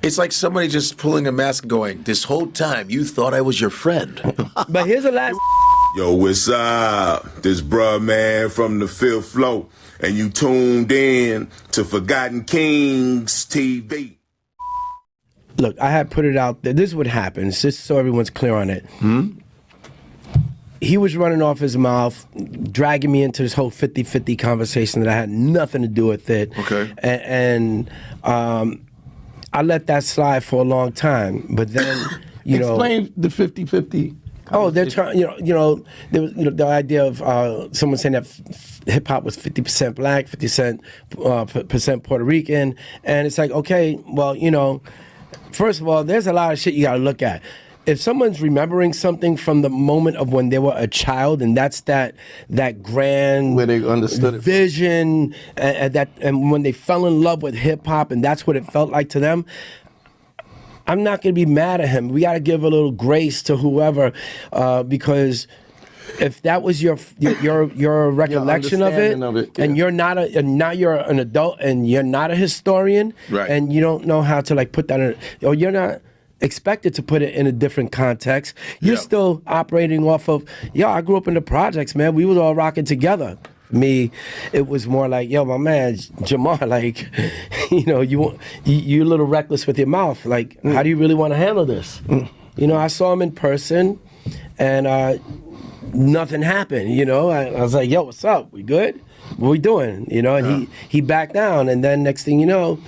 It's like somebody just pulling a mask and going, this whole time you thought I was your friend. But here's the last... Yo, what's up? This bruh man from the fifth floor, and you tuned in to Forgotten Kings TV. Look, I had put it out there. This is what happens, just so everyone's clear on it. He was running off his mouth, dragging me into this whole 50-50 conversation that I had nothing to do with it. Okay. And I let that slide for a long time, but then, Explain the 50-50. Oh, they're trying. There was the idea of someone saying that hip hop was 50% black, 50% Puerto Rican, and it's like, okay, well, first of all, there's a lot of shit you got to look at. If someone's remembering something from the moment of when they were a child, and that's that grand where they understood it, vision, and when they fell in love with hip hop, and that's what it felt like to them. I'm not going to be mad at him. We got to give a little grace to whoever, because if that was your recollection of it, and you're not and now you're an adult and you're not a historian, right, and you don't know how to put that in, or you're not expected to put it in a different context. You're still operating off of, I grew up in the projects, man. We was all rocking together. Me, it was more like, yo, my man, Jamar, you're a little reckless with your mouth. Like, how do you really want to handle this? I saw him in person, and nothing happened. I was like, yo, what's up? We good? What we doing? And he backed down, and then next thing you know,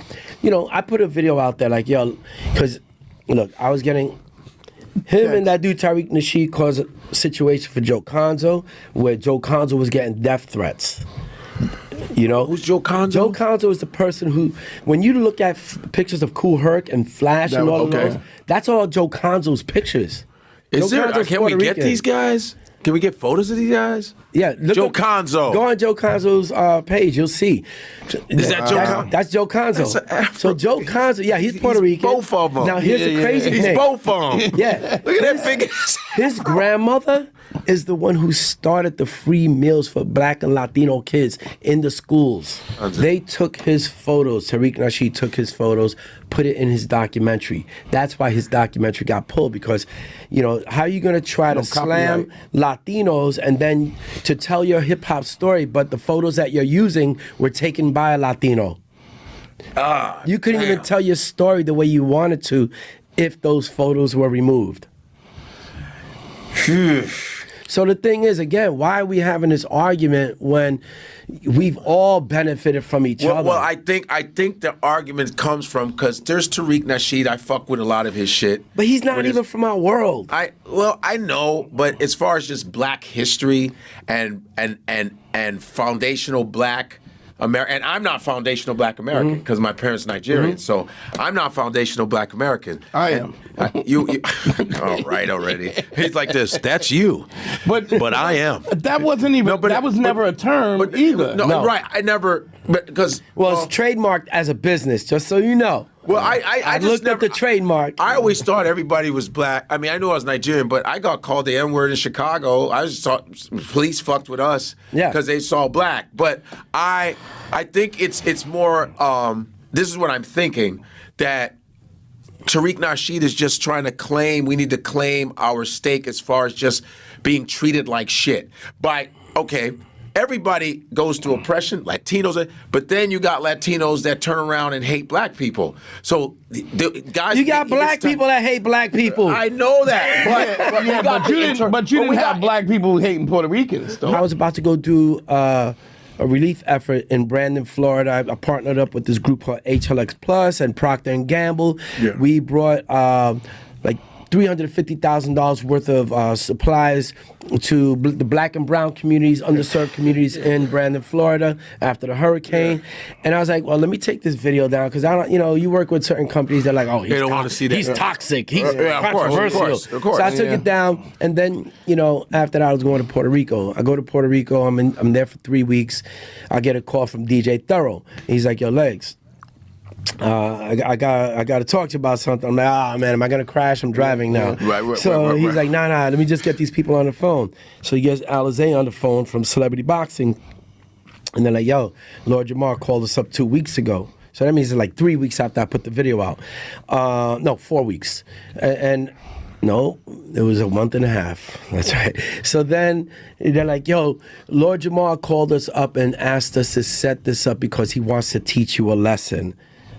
I put a video out there like, yo, because look, I was getting. Him and that dude Tariq Nasheed caused a situation for Joe Conzo, where Joe Conzo was getting death threats. Who's Joe Conzo? Joe Conzo is the person who, when you look at pictures of Kool Herc and Flash and all of those, that's all Joe Conzo's pictures. Can we get these guys? Can we get photos of these guys? Yeah, Joe Conzo. Go on Joe Conzo's page, you'll see. Is that Joe Conzo? That's Joe Conzo. So Joe Conzo, he's Puerto Rican. Both of them. Now here's the crazy thing. He's both of them. Yeah. Look at that big. His grandmother is the one who started the free meals for black and Latino kids in the schools. They took his photos. Tariq Nasheed took his photos, put it in his documentary. That's why his documentary got pulled, because, how are you going to try to slam Latinos and then to tell your hip hop story, but the photos that you're using were taken by a Latino? You couldn't even tell your story the way you wanted to if those photos were removed. So the thing is, again, why are we having this argument when we've all benefited from each other? Well, I think the argument comes from, because there's Tariq Nasheed. I fuck with a lot of his shit, but he's not even from our world. I know, but as far as just black history and foundational black American, and I'm not foundational black American because my parents Nigerian, so I'm not foundational black American. I am. You all right already. He's like this. That's you, but I am. That wasn't even. That was never a term either. No, right. I never, because it's trademarked as a business. Just so you know. Well, I just looked up the trademark. I always thought everybody was black. I mean, I knew I was Nigerian, but I got called the N-word in Chicago. I just thought police fucked with us because they saw black. But I think it's more. This is what I'm thinking, that Tariq Nasheed is just trying to claim, we need to claim our stake as far as just being treated like shit. Everybody goes through oppression, Latinos, but then you got Latinos that turn around and hate black people. So the guys, you got black people that hate black people. I know that, but you didn't have black people hating Puerto Ricans, though. I was about to go do a relief effort in Brandon, Florida. I partnered up with this group called HLX Plus and Procter & Gamble. Yeah. We brought $350,000 worth of supplies to the black and brown communities, underserved communities in Brandon, Florida after the hurricane. Yeah. And I was like, well, let me take this video down, because I don't, you work with certain companies that are like, oh, they don't want to see that. He's toxic. He's controversial. Of course. So I took it down, and then, after that, I was going to Puerto Rico. I go to Puerto Rico. I'm there for 3 weeks. I get a call from DJ Thorough. He's like, yo, Legs, I got to talk to you about something. I'm like, man, am I gonna crash? I'm driving now. So he's like, nah, let me just get these people on the phone. So he gets Alizé on the phone from Celebrity Boxing, and they're like, yo, Lord Jamar called us up 2 weeks ago. So that means it's like 3 weeks after I put the video out. No, 4 weeks. And no, it was a month and a half. That's right. So then they're like, yo, Lord Jamar called us up and asked us to set this up because he wants to teach you a lesson.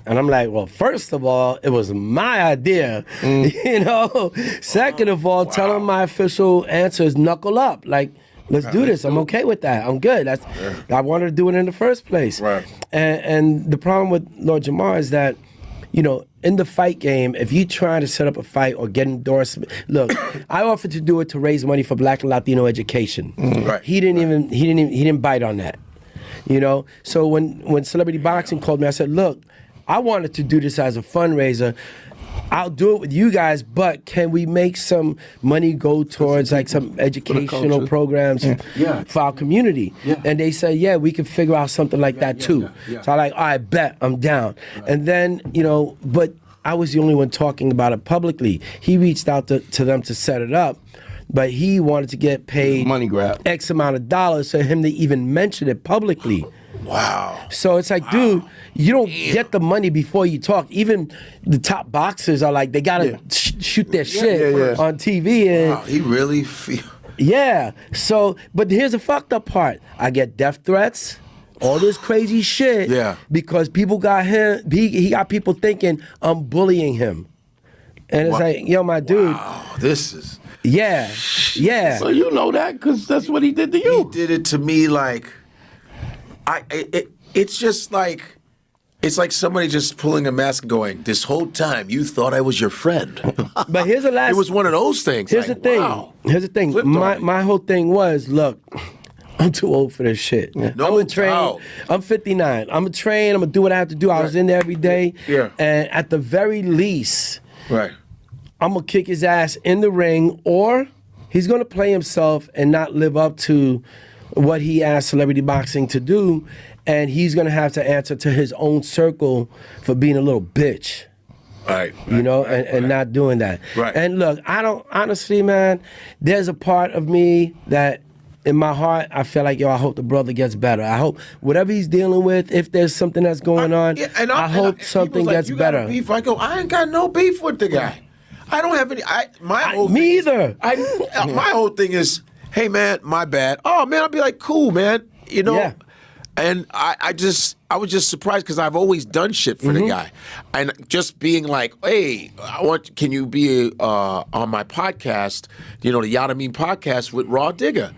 And I'm like, well, first of all, it was my idea, you know. Second of all, tell him my official answer is knuckle up. Like, let's do this. I'm okay with that. I'm good. I wanted to do it in the first place. Right. And the problem with Lord Jamar is that, you know, in the fight game, if you try to set up a fight or get endorsement, look, I offered to do it to raise money for Black and Latino education. Right. He didn't bite on that. You know. So when Celebrity Boxing called me, I said, look, I wanted to do this as a fundraiser. I'll do it with you guys, but can we make some money go towards like some educational programs for our community? Yeah. And they said, yeah, we can figure out something like that too. So I'm like, all right, bet, I'm down. Right. And then, you know, but I was the only one talking about it publicly. He reached out to them to set it up, but he wanted to get paid money grab X amount of dollars for him to even mention it publicly. Wow. So it's like, dude, you don't get the money before you talk. Even the top boxers are like, they gotta shoot their shit on TV. And wow, he really feel. Yeah. So, but here's the fucked up part. I get death threats, all this crazy shit. Yeah. Because people got him. He got people thinking I'm bullying him, and it's like, yo, my dude. Wow, this is. Yeah. So you know that because that's what he did to you. He did it to me like. It's just like, it's like somebody just pulling a mask and going, this whole time you thought I was your friend. But here's the last. It was one of those things. Here's like, the thing. Wow. Here's the thing. My whole thing was, look, I'm too old for this shit. No I'm train. I'm 59. I'm a train. I'm gonna do what I have to do. I was in there every day. Yeah. And at the very least, Right. I'm gonna kick his ass in the ring, or he's gonna play himself and not live up to what he asked Celebrity Boxing to do, and he's gonna have to answer to his own circle for being a little bitch. Right. You know, and not doing that. Right. And look, I don't, honestly, man, there's a part of me that in my heart, I feel like, yo, I hope the brother gets better. I hope whatever he's dealing with, if there's something that's going on, I hope something gets better. Beef. I go, I ain't got no beef with the guy. I don't have any. Me either. My whole thing is, hey man, my bad. Oh man, I'll be like, cool, man. You know. Yeah. And I was just surprised because I've always done shit for the guy, and just being like, hey, can you be on my podcast? You know, the Yada Mean podcast with Raw Digger.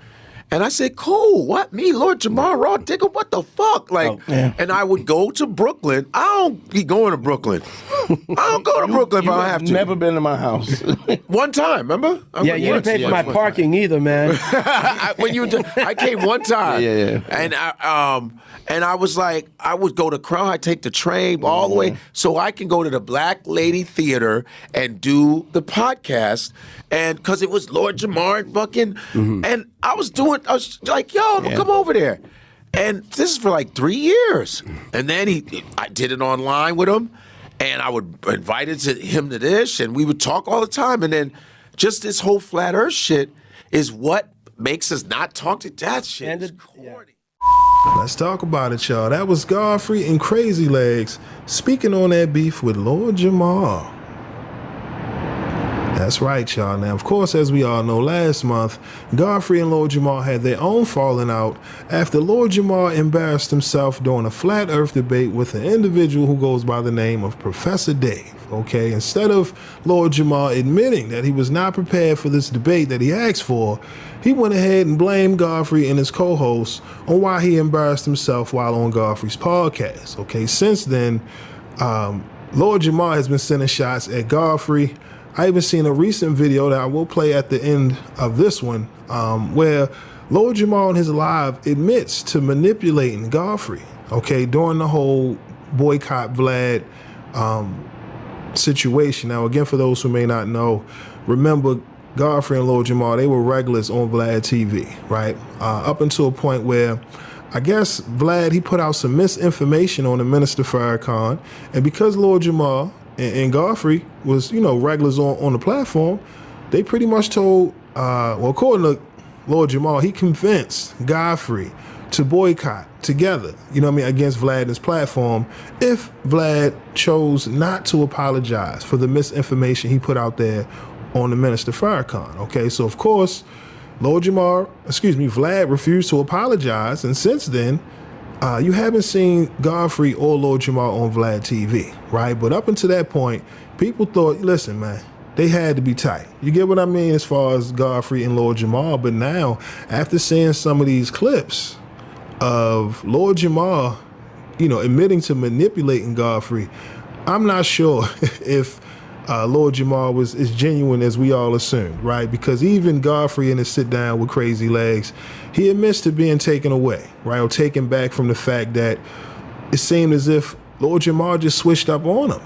And I said, cool, what? Me, Lord Jamar, Raw Digger, what the fuck? Like, and I would go to Brooklyn. I don't be going to Brooklyn. I don't go to Brooklyn if I don't have to. Never been to my house. One time, remember? You didn't pay for my parking either, man. I came one time. And I was like, I would go to Crown, I take the train all the way so I can go to the Black Lady Theater and do the podcast. And because it was Lord Jamar and fucking, and I was like, yo, I'm gonna come over there. And this is for like 3 years. And then I did it online with him, and I would invite him to this, and we would talk all the time. And then just this whole flat earth shit is what makes us not talk to that shit. And it's corny. Let's talk about it, y'all. That was Godfrey and Crazy Legs speaking on that beef with Lord Jamar. That's right, y'all. Now, of course, as we all know, last month, Godfrey and Lord Jamar had their own falling out after Lord Jamar embarrassed himself during a flat earth debate with an individual who goes by the name of Professor Dave. Okay, instead of Lord Jamar admitting that he was not prepared for this debate that he asked for, he went ahead and blamed Godfrey and his co-hosts on why he embarrassed himself while on Godfrey's podcast. Okay, since then, Lord Jamar has been sending shots at Godfrey. I even seen a recent video that I will play at the end of this one, where Lord Jamar on his live admits to manipulating Godfrey, okay, during the whole boycott Vlad situation. Now, again, for those who may not know, remember Godfrey and Lord Jamar, they were regulars on Vlad TV, right? Up until a point where I guess Vlad, he put out some misinformation on the Minister Farrakhan, and because Lord Jamar and Godfrey was, regulars on the platform, they pretty much told, according to Lord Jamar, he convinced Godfrey to boycott together, you know what I mean, against Vlad and his platform, if Vlad chose not to apologize for the misinformation he put out there on the Minister Farrakhan. Okay, so of course, Vlad refused to apologize, and since then, you haven't seen Godfrey or Lord Jamar on Vlad TV, right? But up until that point, people thought, listen, man, they had to be tight. You get what I mean as far as Godfrey and Lord Jamar? But now, after seeing some of these clips of Lord Jamar, admitting to manipulating Godfrey, I'm not sure if Lord Jamar was as genuine as we all assumed, right? Because even Godfrey in his sit down with Crazy Legs, he admits to being taken away, right? Or taken back from the fact that it seemed as if Lord Jamar just switched up on him.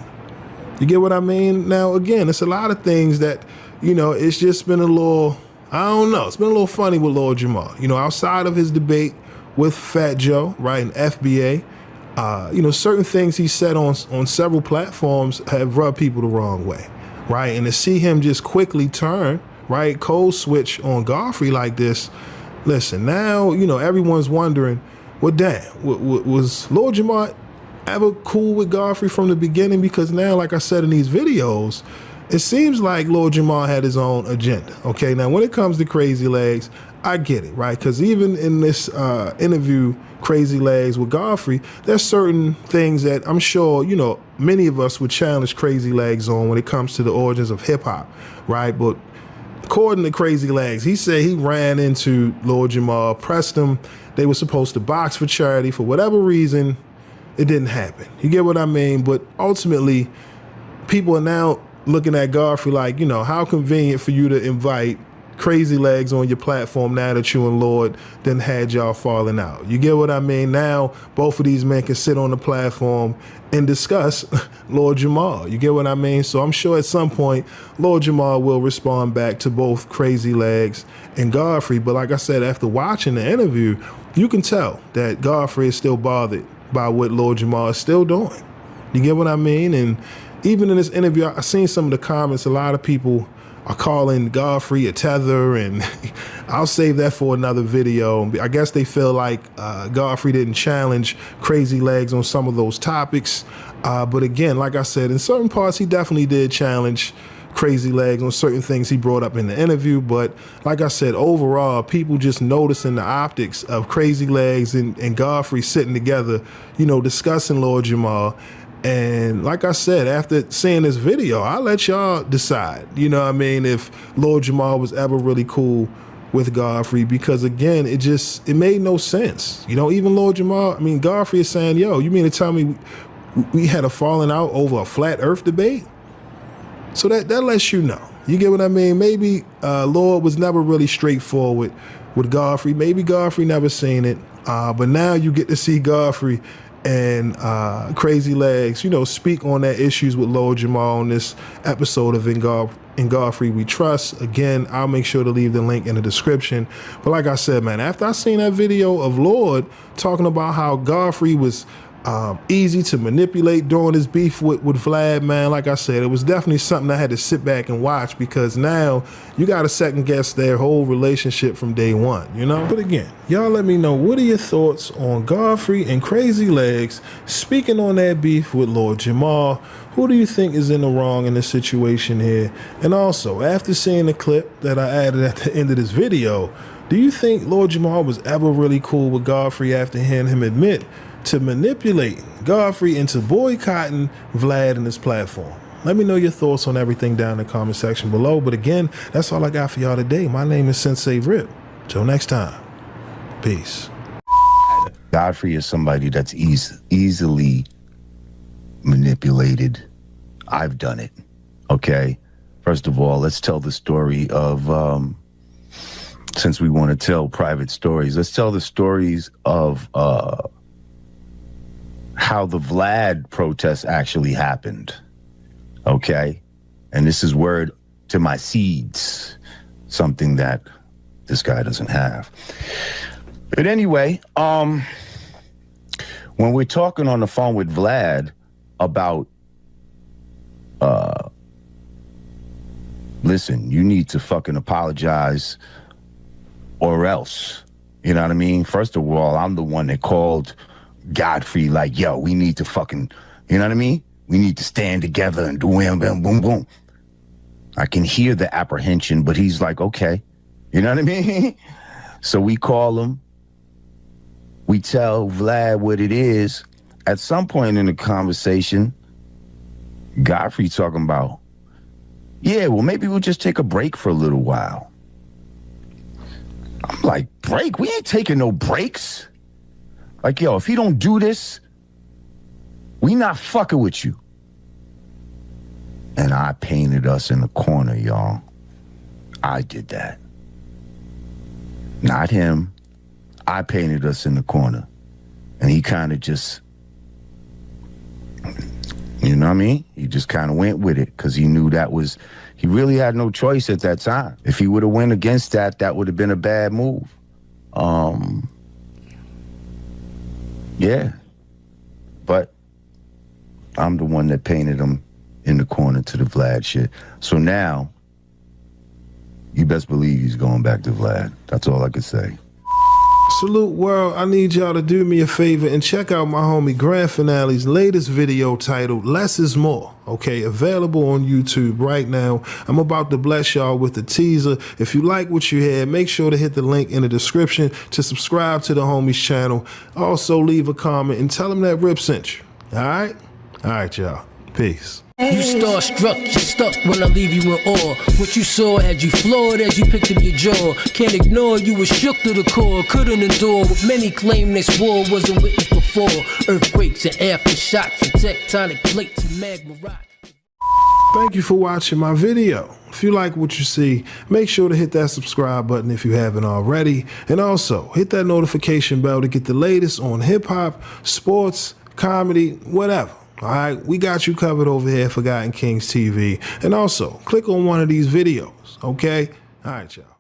You get what I mean? Now, again, it's a lot of things that, it's just been a little, I don't know, it's been a little funny with Lord Jamar. Outside of his debate with Fat Joe, right, and FBA, certain things he said on several platforms have rubbed people the wrong way, right? And to see him just quickly turn, right, cold switch on Godfrey like this, listen, now, everyone's wondering, well, damn, was Lord Jamar ever cool with Godfrey from the beginning? Because now, like I said in these videos, it seems like Lord Jamar had his own agenda. Okay, now when it comes to Crazy Legs, I get it, right? Because even in this interview, Crazy Legs with Godfrey, there's certain things that I'm sure, many of us would challenge Crazy Legs on when it comes to the origins of hip hop, right? But according to Crazy Legs, he said he ran into Lord Jamar, pressed him. They were supposed to box for charity. For whatever reason, it didn't happen. You get what I mean? But ultimately, people are now looking at Godfrey like, how convenient for you to invite Crazy Legs on your platform now that you and Lord then had y'all falling out. You get what I mean? Now, both of these men can sit on the platform and discuss Lord Jamar. You get what I mean? So I'm sure at some point, Lord Jamar will respond back to both Crazy Legs and Godfrey. But like I said, after watching the interview, you can tell that Godfrey is still bothered by what Lord Jamar is still doing. You get what I mean? And even in this interview, I seen some of the comments. A lot of people are calling Godfrey a tether, and I'll save that for another video. I guess they feel like Godfrey didn't challenge Crazy Legs on some of those topics. But again, like I said, in certain parts, he definitely did challenge Crazy Legs on certain things he brought up in the interview. But like I said, overall, people just noticing the optics of Crazy Legs and Godfrey sitting together, discussing Lord Jamar. And like I said, after seeing this video, I'll let y'all decide, if Lord Jamar was ever really cool with Godfrey, because again, it made no sense. Even Lord Jamar, Godfrey is saying, yo, you mean to tell me we had a falling out over a flat earth debate? So that lets you know. You get what I mean? Maybe Lord was never really straightforward with Godfrey. Maybe Godfrey never seen it. But now you get to see Godfrey and Crazy Legs, speak on their issues with Lord Jamar on this episode of In Godfrey We Trust. Again, I'll make sure to leave the link in the description. But like I said, man, after I seen that video of Lord talking about how Godfrey was easy to manipulate during his beef with Vlad, man, like I said, it was definitely something I had to sit back and watch, because now you got to second guess their whole relationship from day one, But again, y'all let me know, what are your thoughts on Godfrey and Crazy Legs speaking on that beef with Lord Jamar? Who do you think is in the wrong in this situation here? And also, after seeing the clip that I added at the end of this video, do you think Lord Jamar was ever really cool with Godfrey after hearing him admit to manipulating Godfrey into boycotting Vlad and his platform? Let me know your thoughts on everything down in the comment section below. But again, that's all I got for y'all today. My name is Sensei Rip. Till next time, peace. Godfrey is somebody that's easily manipulated. I've done it. Okay. First of all, let's tell the story of, since we want to tell private stories, let's tell the stories of, how the Vlad protest actually happened, okay? And this is word to my seeds, something that this guy doesn't have. But anyway, when we're talking on the phone with Vlad about, listen, you need to fucking apologize or else, You know what I mean? First of all, I'm the one that called Godfrey like, yo, we need to fucking, you know what I mean? We need to stand together and do boom, boom, boom, boom. I can hear the apprehension, but he's like, okay. You know what I mean? So we call him. We tell Vlad what it is. At some point in the conversation, Godfrey talking about, yeah, well, maybe we'll just take a break for a little while. I'm like, break? We ain't taking no breaks. Like, yo, if he don't do this, we not fucking with you. And I painted us in the corner, y'all. I did that. Not him. I painted us in the corner. And he kind of just, you know what I mean? He just kind of went with it because he knew that was, he really had no choice at that time. If he would have went against that, that would have been a bad move. Yeah. But I'm the one that painted him in the corner to the Vlad shit. So now, you best believe he's going back to Vlad. That's all I could say. Salute world, I need y'all to do me a favor and check out my homie Grand Finale's latest video titled Less is More, okay, available on YouTube right now. I'm about to bless y'all with the teaser. If you like what you hear, make sure to hit the link in the description to subscribe to the homie's channel. Also leave a comment and tell him that Rip sent you, alright? Alright y'all, peace. You starstruck, you stuck when I leave you in awe. What you saw had you floored as you picked up your jaw. Can't ignore, you were shook to the core. Couldn't endure what many claim this war wasn't witnessed before. Earthquakes and aftershocks and tectonic plates and magma rock. Thank you for watching my video. If you like what you see, make sure to hit that subscribe button if you haven't already. And also, hit that notification bell to get the latest on hip-hop, sports, comedy, whatever. All right, we got you covered over here at Forgotten Kings TV. And also, click on one of these videos, okay? All right, y'all.